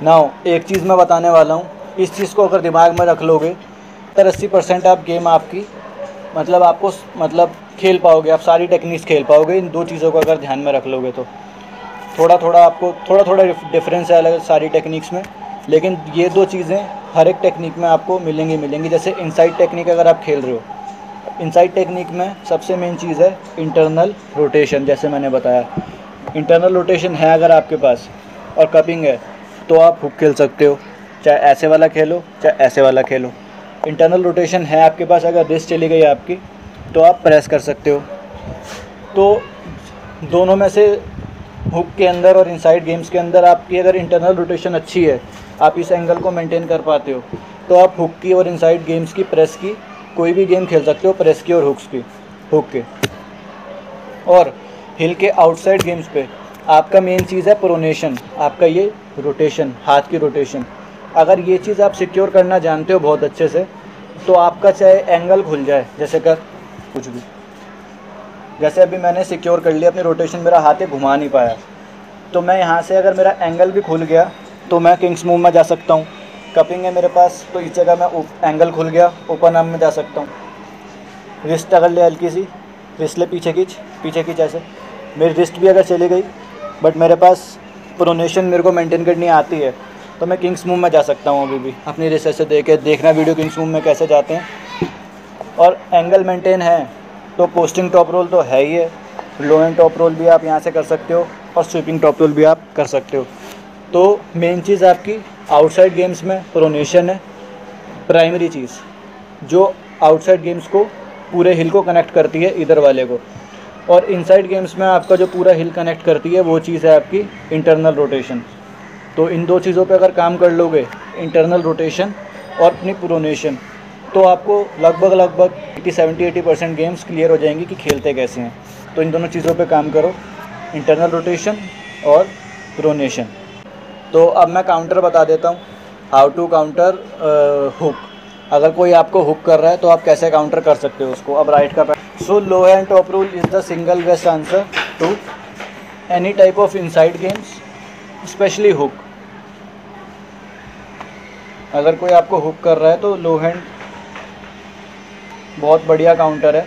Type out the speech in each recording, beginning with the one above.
Now एक चीज़ मैं बताने वाला हूँ, इस चीज़ को अगर दिमाग में रख लोगे 70-80% आप गेम आपकी मतलब आपको मतलब खेल पाओगे, आप सारी टेक्निक्स खेल पाओगे इन दो चीज़ों को अगर ध्यान में रख लोगे तो। थोड़ा थोड़ा आपको थोड़ा डिफरेंस है अलग सारी टेक्निक्स में, लेकिन ये दो चीज़ें हर एक टेक्निक में आपको मिलेंगी। जैसे इनसाइड टेक्निक अगर आप खेल रहे हो, इनसाइड टेक्निक में सबसे मेन चीज़ है इंटरनल रोटेशन। जैसे मैंने बताया, इंटरनल रोटेशन है अगर आपके पास और कपिंग है तो आप हुक खेल सकते हो, चाहे ऐसे वाला खेलो चाहे ऐसे वाला खेलो। इंटरनल रोटेशन है आपके पास, अगर रिस्ट चली गई आपकी तो आप प्रेस कर सकते हो। तो दोनों में से हुक के अंदर और इनसाइड गेम्स के अंदर आपकी अगर इंटरनल रोटेशन अच्छी है, आप इस एंगल को मेंटेन कर पाते हो, तो आप हुक की और इनसाइड गेम्स की प्रेस की कोई भी गेम खेल सकते हो, प्रेस की और हुक के। और हिल के आउटसाइड गेम्स पे आपका मेन चीज़ है प्रोनेशन, आपका ये रोटेशन, हाथ की रोटेशन। अगर ये चीज़ आप सिक्योर करना जानते हो बहुत अच्छे से, तो आपका चाहे एंगल खुल जाए, जैसे कर कुछ भी, जैसे अभी मैंने सिक्योर कर लिया अपनी रोटेशन, मेरा हाथ ये घुमा नहीं पाया, तो मैं यहाँ से अगर मेरा एंगल भी खुल गया तो मैं किंग्स मूव में जा सकता हूँ। कपिंग है मेरे पास तो इस जगह मैं एंगल खुल गया, ओपन आर्म में जा सकता हूँ। रिस्ट अगर ले हल्की सी, रिस्ट ले पीछे खींच ऐसे, मेरी रिस्ट भी अगर चली गई बट मेरे पास प्रोनेशन मेरे को मेंटेन करनी आती है, तो मैं किंग्स मूव में जा सकता हूँ अभी भी। अपनी रिस्ट ऐसे देखना वीडियो किंग्स मूव में कैसे जाते हैं। और एंगल मेंटेन है तो पोस्टिंग टॉप रोल तो है ही है, लो एंड टॉप रोल भी आप यहाँ से कर सकते हो और स्वीपिंग टॉप रोल भी आप कर सकते हो। तो मेन चीज़ आपकी आउटसाइड गेम्स में प्रोनेशन है, प्राइमरी चीज़ जो आउटसाइड गेम्स को पूरे हिल को कनेक्ट करती है इधर वाले को, और इनसाइड गेम्स में आपका जो पूरा हिल कनेक्ट करती है वो चीज़ है आपकी इंटरनल रोटेशन। तो इन दो चीज़ों पे अगर काम कर लोगे, इंटरनल रोटेशन और अपनी प्रोनेशन, तो आपको लगभग 70-80% गेम्स क्लियर हो जाएंगी कि खेलते कैसे हैं। तो इन दोनों चीज़ों पे काम करो, इंटरनल रोटेशन और प्रोनेशन। तो अब मैं काउंटर बता देता हूँ, हाउ टू काउंटर हुक। अगर कोई आपको हुक कर रहा है तो आप कैसे काउंटर कर सकते हो उसको। अब राइट का so low hand top rule is the single best answer to any type of inside games, specially hook. अगर कोई आपको हुक कर रहा है तो लो हैंड बहुत बढ़िया काउंटर है।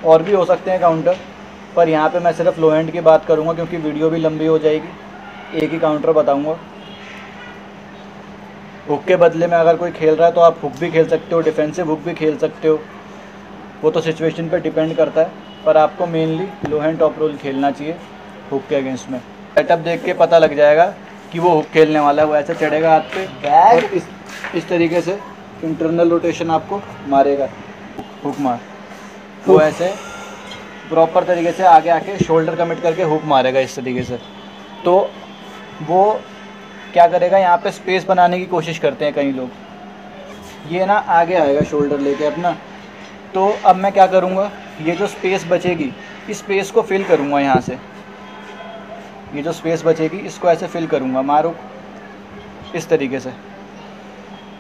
और भी हो सकते हैं काउंटर, पर यहाँ पे मैं सिर्फ लो हैंड की बात करूँगा क्योंकि वीडियो भी लंबी हो जाएगी। एक ही काउंटर बताऊँगा। हुक के बदले में अगर कोई खेल रहा है तो आप हुक भी खेल सकते हो, डिफेंसिव हुक भी खेल सकते हो, वो तो सिचुएशन पे डिपेंड करता है। पर आपको मेनली लो हैंड टॉप रोल खेलना चाहिए हुक के अगेंस्ट में। सेटअप देख के पता लग जाएगा कि वो हुक खेलने वाला है। वो ऐसे चढ़ेगा हाथ पे और इस तरीके से इंटरनल रोटेशन आपको मारेगा, हुक मार। वो ऐसे प्रॉपर तरीके से आगे आके शोल्डर कमिट करके हुक मारेगा इस तरीके से। तो वो क्या करेगा, यहाँ पे स्पेस बनाने की कोशिश करते हैं कई लोग, ये ना आगे आएगा शोल्डर लेके अपना। तो अब मैं क्या करूँगा, ये जो स्पेस बचेगी इस स्पेस को फिल करूँगा यहाँ से, ये जो स्पेस बचेगी इसको ऐसे फिल करूँगा, मारूँ इस तरीके से।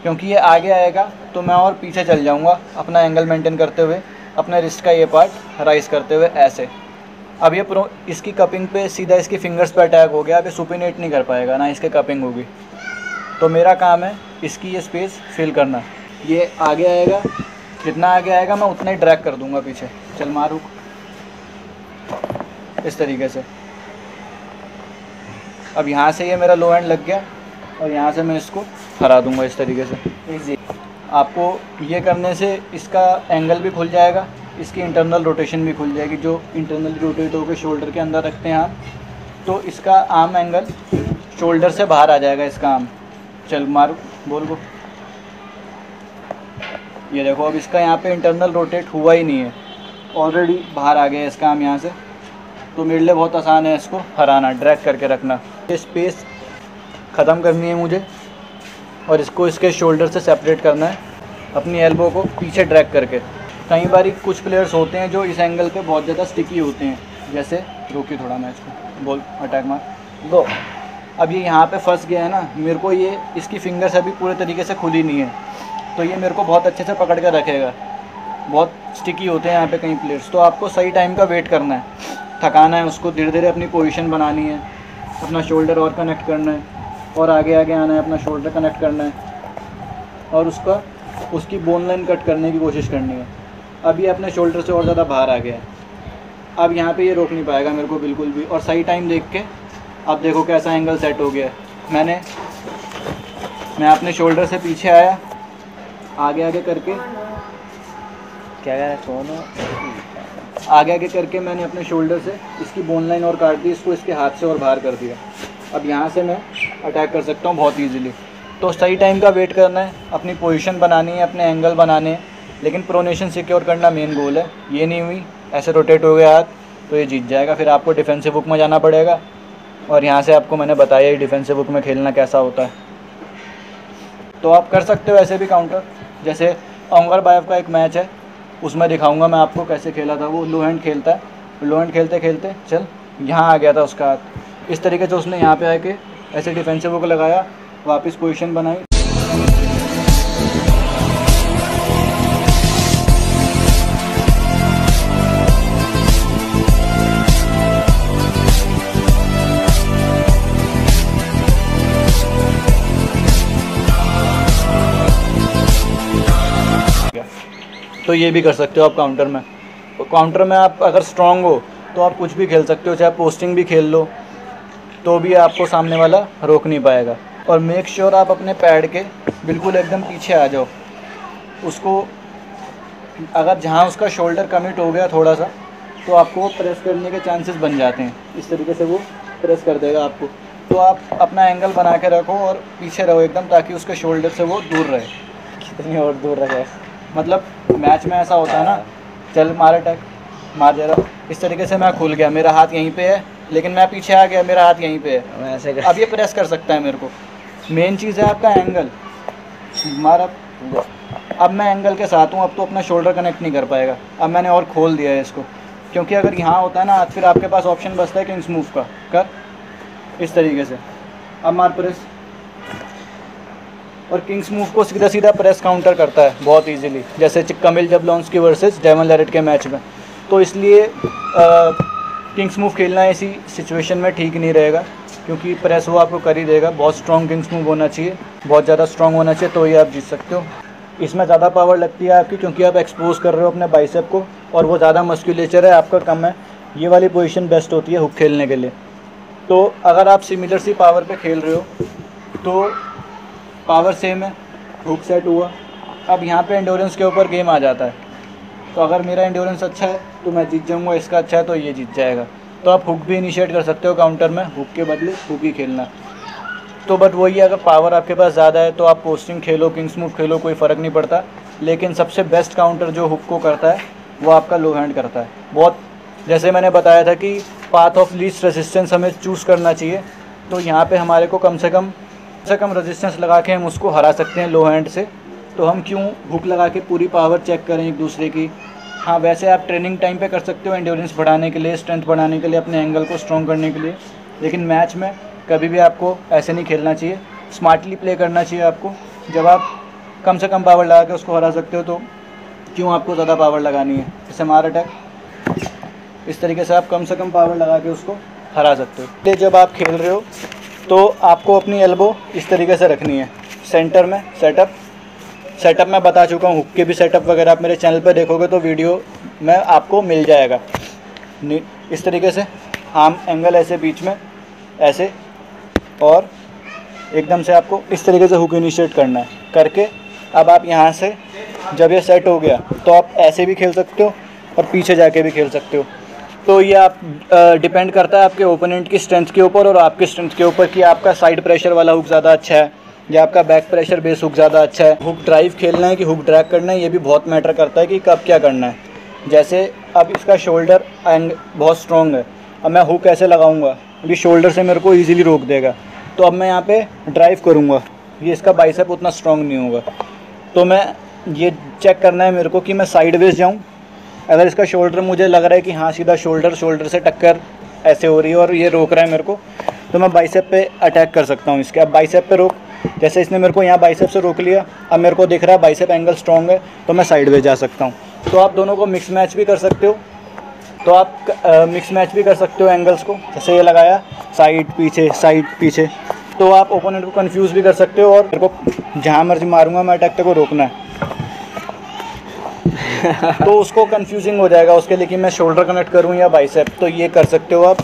क्योंकि ये आगे आएगा तो मैं और पीछे चल जाऊँगा अपना एंगल मेंटेन करते हुए, अपने रिस्ट का ये पार्ट राइज करते हुए ऐसे। अब ये इसकी कपिंग पे सीधा इसकी फिंगर्स पे अटैक हो गया, अब ये सुपिनेट नहीं कर पाएगा ना, इसके कपिंग होगी। तो मेरा काम है इसकी ये स्पेस फिल करना। ये आगे आएगा, जितना आगे आएगा मैं उतना ही ड्रैग कर दूंगा पीछे। चल मारूँ इस तरीके से। अब यहाँ से ये मेरा लो हैंड लग गया और यहाँ से मैं इसको हरा दूंगा इस तरीके से। इजी। आपको ये करने से इसका एंगल भी खुल जाएगा, इसकी इंटरनल रोटेशन भी खुल जाएगी। जो इंटरनल रोटेट होकर शोल्डर के अंदर रखते हैं आप, तो इसका आर्म एंगल शोल्डर से बाहर आ जाएगा इसका आर्म। चल मारो, बोल को। ये देखो अब इसका यहाँ पे इंटरनल रोटेट हुआ ही नहीं है, ऑलरेडी बाहर आ गया इसका आर्म यहाँ से। तो मेरे लिए बहुत आसान है इसको हराना, ड्रैग करके रखना। ये स्पेस ख़त्म करनी है मुझे और इसको इसके शोल्डर से सेपरेट करना है, अपनी एल्बो को पीछे ड्रैग करके। कई बार कुछ प्लेयर्स होते हैं जो इस एंगल पे बहुत ज़्यादा स्टिकी होते हैं, जैसे रोकी थोड़ा मैच को, बोल अटैक मार गो। अब ये यहाँ पे फंस गया है ना, मेरे को ये इसकी फिंगर्स अभी पूरे तरीके से खुली नहीं है, तो ये मेरे को बहुत अच्छे से पकड़ कर रखेगा। बहुत स्टिकी होते हैं यहाँ पे कई प्लेयर्स। तो आपको सही टाइम का वेट करना है, थकाना है उसको, धीरे धीरे अपनी पोजीशन बनानी है, अपना शोल्डर और कनेक्ट करना है। और आगे आगे आना है, अपना शोल्डर कनेक्ट करना है और उसकी बोन लाइन कट करने की कोशिश करनी है। अब ये अपने शोल्डर से और ज़्यादा बाहर आ गया है। अब यहाँ पे ये रोक नहीं पाएगा मेरे को बिल्कुल भी। और सही टाइम देख के अब देखो कैसा एंगल सेट हो गया है। मैं अपने शोल्डर से पीछे आया, आगे आगे करके क्या कह रहा है, आगे आगे करके मैंने अपने शोल्डर से इसकी बोन लाइन और काट दी, इसको इसके हाथ से और बाहर कर दिया। अब यहाँ से मैं अटैक कर सकता हूँ बहुत ईजीली। तो सही टाइम का वेट करना है, अपनी पोजीशन बनानी है, अपने एंगल बनाने हैं, लेकिन प्रोनेशन सिक्योर करना मेन गोल है। ये नहीं हुई ऐसे रोटेट हो गया हाथ तो ये जीत जाएगा। फिर आपको डिफेंसिव हुक में जाना पड़ेगा और यहाँ से आपको मैंने बताया ही डिफेंसिव हुक में खेलना कैसा होता है। तो आप कर सकते हो ऐसे भी काउंटर। जैसे ओंगर बायव का एक मैच है, उसमें दिखाऊंगा मैं आपको कैसे खेला था। वो लो हैंड खेलता है, लो हैंड खेलते खेलते चल यहाँ आ गया था उसका हाथ, इस तरीके से उसने यहाँ पे आके ऐसे डिफेंसिव हुक लगाया, वापस पोजीशन बनाई। तो ये भी कर सकते हो आप काउंटर में। काउंटर में आप अगर स्ट्रांग हो तो आप कुछ भी खेल सकते हो, चाहे पोस्टिंग भी खेल लो तो भी आपको सामने वाला रोक नहीं पाएगा। और मेक श्योर आप अपने पैड के बिल्कुल एकदम पीछे आ जाओ। उसको अगर जहाँ उसका शोल्डर कमिट हो गया थोड़ा सा तो आपको वो प्रेस करने के चांसेस बन जाते हैं। इस तरीके से वो प्रेस कर देगा आपको। तो आप अपना एंगल बना के रखो और पीछे रहो एकदम, ताकि उसके शोल्डर से वो दूर रहे। कितनी और दूर रखे, मतलब मैच में ऐसा होता है ना, चल मार अटैक मार जरा, इस तरीके से मैं खुल गया, मेरा हाथ यहीं पे है लेकिन मैं पीछे आ गया, मेरा हाथ यहीं पे है, मैं ऐसे अब ये प्रेस कर सकता है मेरे को। मेन चीज़ है आपका एंगल मारा। अब मैं एंगल के साथ हूँ, अब तो अपना शोल्डर कनेक्ट नहीं कर पाएगा। अब मैंने और खोल दिया है इसको, क्योंकि अगर यहाँ होता है ना हाथ, फिर आपके पास ऑप्शन बचता है किंग्स मूव का। कर इस तरीके से, अब मार प्रेस। और किंग्स मूव को सीधा सीधा प्रेस काउंटर करता है बहुत इजीली, जैसे कमिल जबलॉन्स्की वर्सेस डेवन लैरेट के मैच में। तो इसलिए किंग्स मूव खेलना ऐसी सिचुएशन में ठीक नहीं रहेगा, क्योंकि प्रेस वो आपको कर ही देगा। बहुत स्ट्रॉन्ग किंग्स मूव होना चाहिए, बहुत ज़्यादा स्ट्रॉन्ग होना चाहिए, तो ये आप जीत सकते हो। इसमें ज़्यादा पावर लगती है आपकी, क्योंकि आप एक्सपोज कर रहे हो अपने बाइसेप को, और वो ज़्यादा मस्कुलेचर है, आपका कम है। ये वाली पोजीशन बेस्ट होती है हुक खेलने के लिए। तो अगर आप सिमिलर सी पावर पे खेल रहे हो तो पावर सेम है, हुक सेट हुआ। अब यहाँ पे एंड्योरेंस के ऊपर गेम आ जाता है। तो अगर मेरा एंड्योरेंस अच्छा है तो मैं जीत जाऊँगा, इसका अच्छा है तो ये जीत जाएगा। तो आप हुक भी इनिशिएट कर सकते हो काउंटर में, हुक के बदले हुक ही खेलना। तो बट वही है, अगर पावर आपके पास ज़्यादा है तो आप पोस्टिंग खेलो, किंग्स मूव खेलो, कोई फ़र्क नहीं पड़ता। लेकिन सबसे बेस्ट काउंटर जो हुक को करता है वो आपका लो हैंड करता है। बहुत जैसे मैंने बताया था कि पाथ ऑफ लीस्ट रेजिस्टेंस हमें चूज़ करना चाहिए। तो यहाँ पे हमारे को कम से कम रेजिस्टेंस लगा के हम उसको हरा सकते हैं लो हैंड से। तो हम क्यों हुक लगा के पूरी पावर चेक करें एक दूसरे की। हाँ, वैसे आप ट्रेनिंग टाइम पे कर सकते हो, एंड्योरेंस बढ़ाने के लिए, स्ट्रेंथ बढ़ाने के लिए, अपने एंगल को स्ट्रॉन्ग करने के लिए। लेकिन मैच में कभी भी आपको ऐसे नहीं खेलना चाहिए, स्मार्टली प्ले करना चाहिए आपको। जब आप कम से कम पावर लगा के उसको हरा सकते हो तो क्यों आपको ज़्यादा पावर लगानी है। जैसे मार अटैक, इस तरीके से आप कम से कम पावर लगा के उसको हरा सकते हो। इसलिए जब आप खेल रहे हो तो आपको अपनी एल्बो इस तरीके से रखनी है सेंटर में। सेटअप मैं बता चुका हूँ, हुक के भी सेटअप वगैरह आप मेरे चैनल पर देखोगे तो वीडियो में आपको मिल जाएगा। इस तरीके से आर्म एंगल ऐसे बीच में ऐसे, और एकदम से आपको इस तरीके से हुक इनिशिएट करना है करके। अब आप यहाँ से जब ये सेट हो गया तो आप ऐसे भी खेल सकते हो और पीछे जाके भी खेल सकते हो। तो ये आप डिपेंड करता है आपके ओपोनेंट की स्ट्रेंथ के ऊपर और आपके स्ट्रेंथ के ऊपर कि आपका साइड प्रेशर वाला हुक ज़्यादा अच्छा है या आपका बैक प्रेशर बेस हुक ज़्यादा अच्छा है। हुक ड्राइव खेलना है कि हुक ड्रैग करना है, ये भी बहुत मैटर करता है कि कब क्या करना है। जैसे अब इसका शोल्डर एंग बहुत स्ट्रॉन्ग है, अब मैं हुक ऐसे लगाऊंगा, अभी शोल्डर से मेरे को इजीली रोक देगा। तो अब मैं यहाँ पे ड्राइव करूँगा, ये इसका बाइसेप उतना स्ट्रॉन्ग नहीं होगा। तो मैं ये चेक करना है मेरे को कि मैं साइडवेज जाऊँ। अगर इसका शोल्डर मुझे लग रहा है कि हाँ सीधा शोल्डर से टक्कर ऐसे हो रही है और ये रोक रहा है मेरे को, तो मैं बाइसेप पे अटैक कर सकता हूँ इसके। अब बाइसेप पे रोक, जैसे इसने मेरे को यहाँ बाइसेप से रोक लिया, अब मेरे को दिख रहा है बाइसेप एंगल स्ट्रॉन्ग है तो मैं साइडवेज जा सकता हूँ। तो आप दोनों को मिक्स मैच भी कर सकते हो। तो आप मिक्स मैच भी कर सकते हो एंगल्स को। जैसे ये लगाया साइड पीछे तो आप ओपोनेंट को कंफ्यूज भी कर सकते हो और मेरे को जहाँ मर्जी मारूंगा मैं अटैक को रोकना है तो उसको कंफ्यूजिंग हो जाएगा उसके लिए कि मैं शोल्डर कनेक्ट करूँ या बाइसेप, तो ये कर सकते हो आप।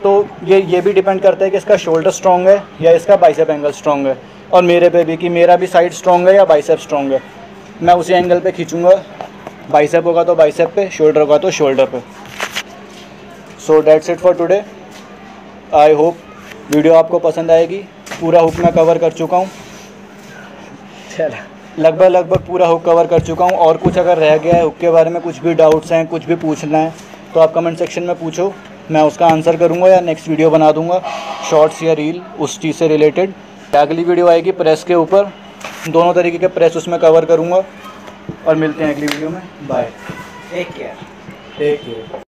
तो ये भी डिपेंड करता है कि इसका शोल्डर स्ट्रॉन्ग है या इसका बाइसेप एंगल स्ट्रॉन्ग है, और मेरे पे भी कि मेरा भी साइड स्ट्रॉन्ग है या बाइसेप स्ट्रॉन्ग है। मैं उसी एंगल पे खींचूंगा, बाइसेप होगा तो बाइसेप पे, शोल्डर होगा तो शोल्डर पे। So that's it for today. I hope video आपको पसंद आएगी। पूरा हुक मैं कवर कर चुका हूँ, लगभग पूरा हुक कवर कर चुका हूँ। और कुछ अगर रह गया है हुक के बारे में, कुछ भी डाउट्स हैं, कुछ भी पूछना है तो आप कमेंट सेक्शन में पूछो, मैं उसका आंसर करूँगा या नेक्स्ट वीडियो बना दूँगा शॉर्ट्स या रील उस चीज़ से रिलेटेड। अगली वीडियो आएगी प्रेस के ऊपर, दोनों तरीके के प्रेस उसमें कवर करूँगा। और मिलते हैं अगली वीडियो में। Bye, take care.